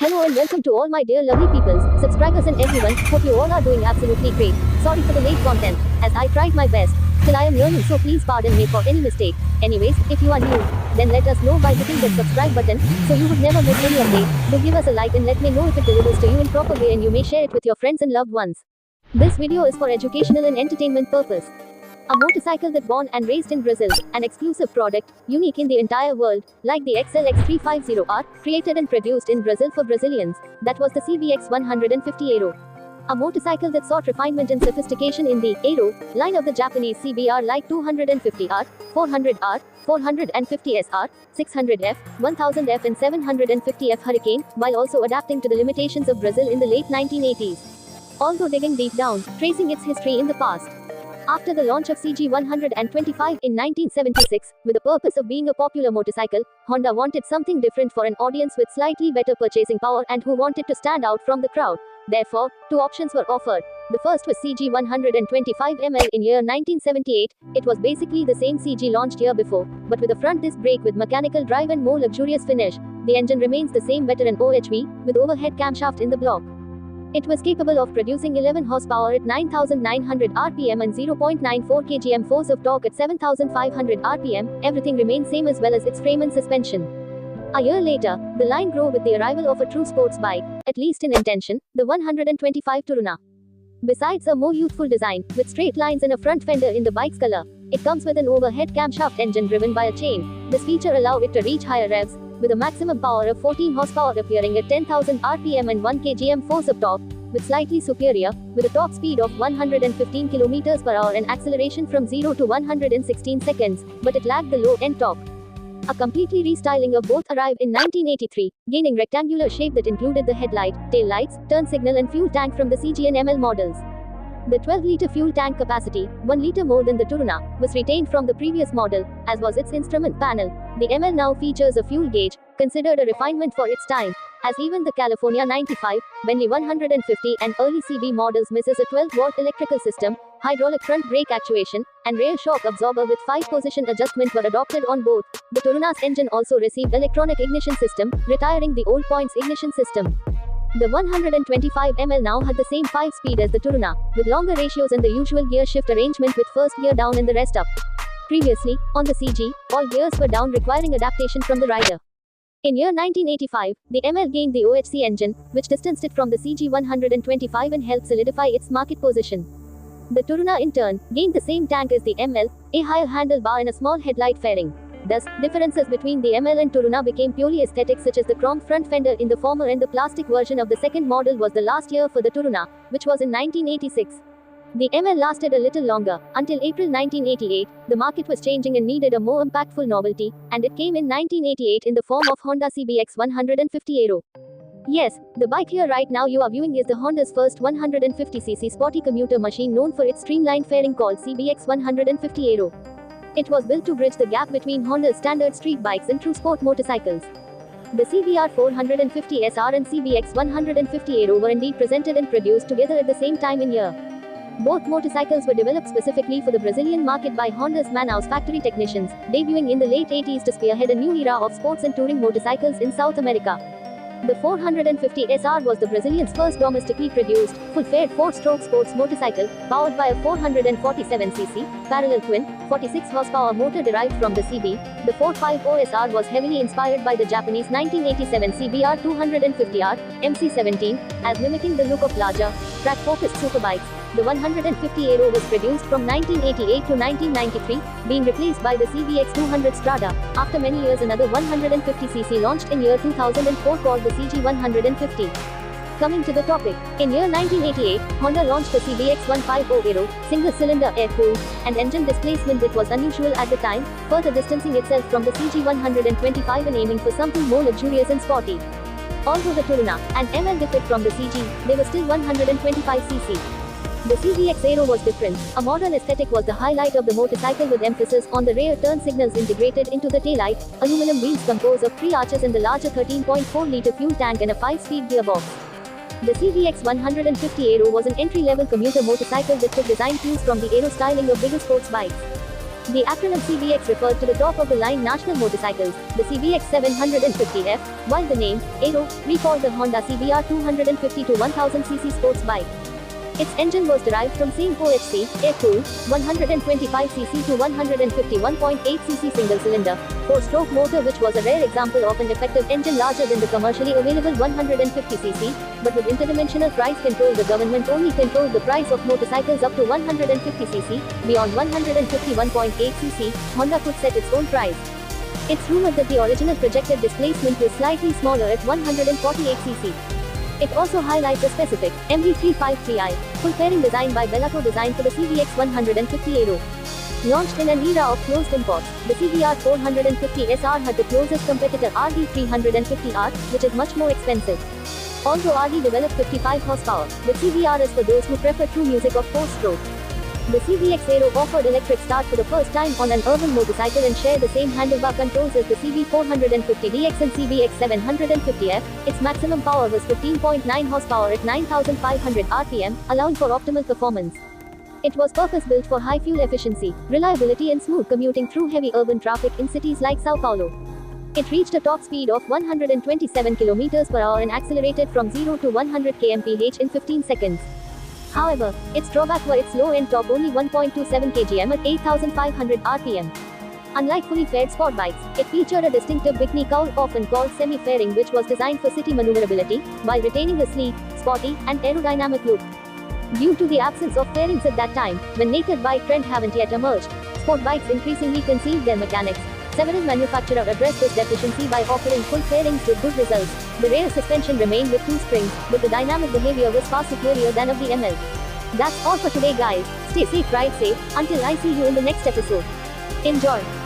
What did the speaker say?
Hello and welcome to all my dear lovely peoples, subscribers and everyone. Hope you all are doing absolutely great. Sorry for the late content, as I tried my best. Still I am learning, so please pardon me for any mistake. Anyways, if you are new, then let us know by hitting that subscribe button, so you would never miss any update. Do give us a like and let me know if it delivers to you in proper way, and you may share it with your friends and loved ones. This video is for educational and entertainment purpose. A motorcycle that born and raised in Brazil, an exclusive product, unique in the entire world, like the XLX350R, created and produced in Brazil for Brazilians. That was the CBX 150 Aero. A motorcycle that sought refinement and sophistication in the Aero line of the Japanese CBR like 250R, 400R, 450SR, 600F, 1000F and 750F Hurricane, while also adapting to the limitations of Brazil in the late 1980s. Although digging deep down, tracing its history in the past. After the launch of CG125 in 1976, with the purpose of being a popular motorcycle, Honda wanted something different for an audience with slightly better purchasing power and who wanted to stand out from the crowd. Therefore, two options were offered. The first was CG125ML in year 1978. It was basically the same CG launched year before, but with a front disc brake with mechanical drive and more luxurious finish. The engine remains the same veteran OHV, with overhead camshaft in the block. It was capable of producing 11 horsepower at 9,900 rpm and 0.94 kgm force of torque at 7,500 rpm. Everything remained same as well as its frame and suspension. A year later, the line grew with the arrival of a true sports bike, at least in intention, the 125 Toruna. Besides a more youthful design, with straight lines and a front fender in the bike's color, it comes with an overhead camshaft engine driven by a chain. This feature allows it to reach higher revs, with a maximum power of 14 horsepower appearing at 10,000 rpm and 1 kgm force of torque, with slightly superior, with a top speed of 115 km per hour and acceleration from 0 to 100 in 16 seconds, but it lacked the low-end torque. A completely restyling of both arrived in 1983, gaining rectangular shape that included the headlight, tail lights, turn signal and fuel tank from the CG and ML models. The 12-liter fuel tank capacity, 1 liter more than the Toruna, was retained from the previous model, as was its instrument panel. The ML now features a fuel gauge, considered a refinement for its time, as even the California 95, Bentley 150 and early CB models misses a 12-volt electrical system, hydraulic front brake actuation, and rear shock absorber with 5-position adjustment were adopted on both. The Toruna's engine also received electronic ignition system, retiring the old points ignition system. The 125ML now had the same 5-speed as the Toruna, with longer ratios and the usual gear shift arrangement with first gear down and the rest up. Previously, on the CG, all gears were down, requiring adaptation from the rider. In year 1985, the ML gained the OHC engine, which distanced it from the CG125 and helped solidify its market position. The Toruna in turn, gained the same tank as the ML, a higher handlebar and a small headlight fairing. Thus, differences between the ML and Toruna became purely aesthetic, such as the chrome front fender in the former and the plastic version of the second model was the last year for the Toruna, which was in 1986. The ML lasted a little longer, until April 1988, the market was changing and needed a more impactful novelty, and it came in 1988 in the form of Honda CBX 150 Aero. Yes, the bike here right now you are viewing is the Honda's first 150cc sporty commuter machine known for its streamlined fairing called CBX 150 Aero. It was built to bridge the gap between Honda's standard street bikes and true sport motorcycles. The CBR 450 SR and CBX 150 Aero were indeed presented and produced together at the same time in year. Both motorcycles were developed specifically for the Brazilian market by Honda's Manaus factory technicians, debuting in the late 80s to spearhead a new era of sports and touring motorcycles in South America. The 450 SR was the Brazilian's first domestically produced, full-faired 4-stroke sports motorcycle, powered by a 447cc, parallel twin, 46-horsepower motor derived from the CB. The 450 SR was heavily inspired by the Japanese 1987 CBR 250R, MC17, as mimicking the look of larger, track-focused superbikes. The 150 Aero was produced from 1988 to 1993, being replaced by the CBX 200 Strada. After many years, another 150cc launched in year 2004 called the CG150. Coming to the topic, in year 1988, Honda launched the CBX 150 Aero, single-cylinder air-cooled, and engine displacement that was unusual at the time, further distancing itself from the CG125 and aiming for something more luxurious and sporty. Although the Toruna and ML differed from the CG, they were still 125cc. The CBX Aero was different. A modern aesthetic was the highlight of the motorcycle, with emphasis on the rear turn signals integrated into the taillight, aluminum wheels composed of 3 arches and the larger 13.4-liter fuel tank and a 5-speed gearbox. The CBX 150 Aero was an entry-level commuter motorcycle that took design cues from the Aero styling of bigger sports bikes. The acronym CBX referred to the top-of-the-line national motorcycles, the CBX 750F, while the name, Aero, recalled the Honda CBR 250 to 1000cc sports bike. Its engine was derived from same OHC, air-cooled, 125cc to 151.8cc single-cylinder, 4-stroke motor, which was a rare example of an effective engine larger than the commercially available 150cc, but with interdimensional price control the government only controlled the price of motorcycles up to 150cc, beyond 151.8cc, Honda could set its own price. It's rumored that the original projected displacement was slightly smaller at 148cc. It also highlights a specific MV353i, full fairing designed by Bellaco designed for the CBX 150 Aero. Launched in an era of closed imports, the CBR 450 SR had the closest competitor RD 350R, which is much more expensive. Although RD developed 55 horsepower, the CBR is for those who prefer true music of 4-stroke. The CBX Aero offered electric start for the first time on an urban motorcycle and shared the same handlebar controls as the CB450DX and CBX 750F. Its maximum power was 15.9 horsepower at 9,500 RPM, allowing for optimal performance. It was purpose-built for high fuel efficiency, reliability and smooth commuting through heavy urban traffic in cities like Sao Paulo. It reached a top speed of 127 km per hour and accelerated from 0 to 100 km/h in 15 seconds. However, its drawback were its low-end top only 1.27 kgm at 8,500 RPM. Unlike fully faired sport bikes, it featured a distinctive bikini cowl often called semi-fairing, which was designed for city maneuverability, while retaining a sleek, sporty, and aerodynamic look. Due to the absence of fairings at that time, when naked bike trend haven't yet emerged, sport bikes increasingly concealed their mechanics. Several manufacturers addressed this deficiency by offering full fairings with good results. The rear suspension remained with 2 springs, but the dynamic behavior was far superior than of the ML. That's all for today, guys. Stay safe, ride safe. Until I see you in the next episode. Enjoy.